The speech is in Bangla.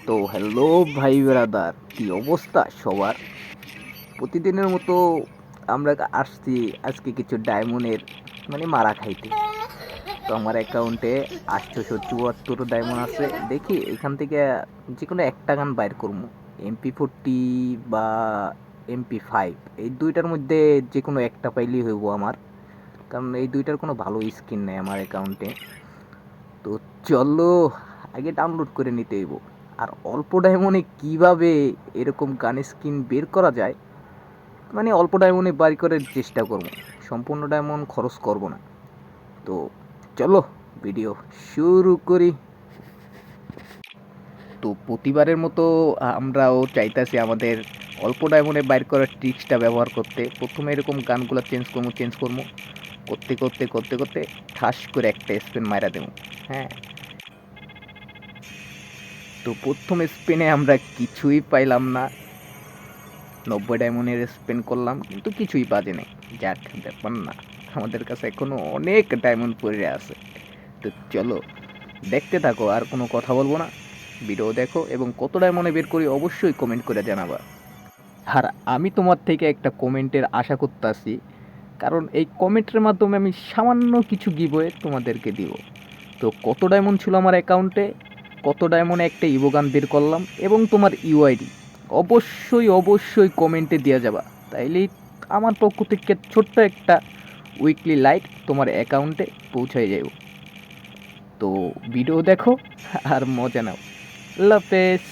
তো হ্যালো ভাই ব্রাদার, কি অবস্থা সবার? প্রতিদিনের মতো আমরা আসছি আজকে কিছু ডায়মন্ডের মারা খাইতে। তো আমার অ্যাকাউন্টে 874 ডায়মন্ড আছে। দেখি এখান থেকে যে কোনো একটা গান বাইর করবো, MP40 বা MP5, এই দুইটার মধ্যে যে কোনো একটা পাইলেই হইব আমার, কারণ এই দুইটার কোনো ভালো স্কিন নেই আমার অ্যাকাউন্টে। তো চলো আগে ডাউনলোড করে নিতে হইব। আর অল্প ডায়মন্ডে কিভাবে এরকম গান স্কিন বের করা যায়, অল্প ডায়মন্ডে বাড়ি করার চেষ্টা করব, সম্পূর্ণ ডায়মন্ড খরচ করব না। তো চলো ভিডিও শুরু করি। তো প্রতিবারের মতো আমরাও চাইতাছি আমাদের অল্প ডায়মন্ডে বাইর করার ট্রিক্সটা ব্যবহার করতে। প্রথমে এরকম গানগুলো চেঞ্জ করবো করতে করতে করতে করতে ঠাস করে একটা স্পিন মারা দেবো। হ্যাঁ, তো প্রথম স্পিনে আমরা কিছুই পাইলাম না। 90 ডায়মন্ডের স্পেন্ড করলাম কিন্তু কিছুই বাজে নেই। যাক, ব্যাপার না, আমাদের কাছে এখনো অনেক ডায়মন্ড পড়ে আছে। তো চলো দেখতে থাকো, আর কোনো কথা বলবো না, ভিডিও দেখো এবং কত ডায়মন্ডে বের করি অবশ্যই কমেন্ট করে জানাবা। আর আমি তোমার থেকে একটা কমেন্টের আশা করতেছি, কারণ এই কমেন্টের মাধ্যমে আমি সামান্য কিছু গিভওয়ে তোমাদেরকে দিব। তো কত ডায়মন্ড ছিল আমার অ্যাকাউন্টে, কত ডায়মন্ডে একটা ইভোগান বের করলাম এবং তোমার ইউআইডি অবশ্যই অবশ্যই কমেন্টে দেওয়া যাবা। তাইলেই আমার পক্ষ থেকে ছোট্ট একটা উইকলি লাইক তোমার অ্যাকাউন্টে পৌঁছায় যাবে। তো ভিডিও দেখো আর মজা নাও। আল্লাহ হাফেজ।